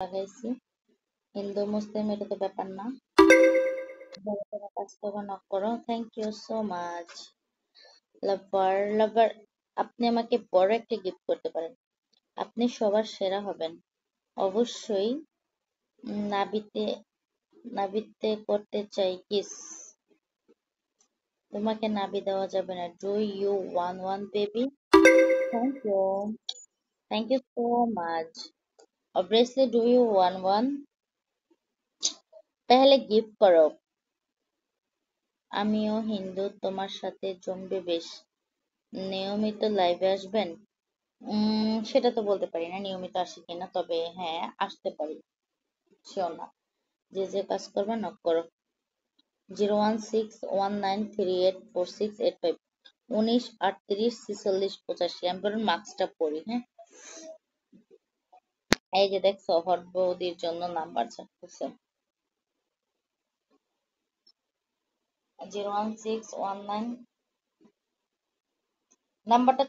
লাগাইছি। হিন্দু মুসলিম এটা তো ব্যাপার না। যারা যারা কাজ করবে নক করো। Thank you so much. Lover lover, আপনি আমাকে বড় একটা গিফট করতে পারেন। আপনি সবার সেরা হবেন। অবশ্যই নাবিতে নাবিতে করতে চাই কিস। তোমাকে নাবি দেওয়া যাবে না। Do you want baby? Thank you. Thank you so much. Obviously do you want? তাহলে গিফট করো। আমিও হিন্দু, তোমার সাথে জমবে বেশ। নিয়মিত লাইভে আসবেন? সেটা তো বলতে পারি না নিয়মিত আসি কিনা, তবে হ্যাঁ আসতে পারি। শিওর না। যে যে কাজ করবে নক করো। 01619384685 19384685। আমি বরং মার্কসটা পড়ি, হ্যাঁ। এই যে দেখছো, হট বৌদির জন্য নাম্বার চাচ্ছে। 01619 নাম্বারটা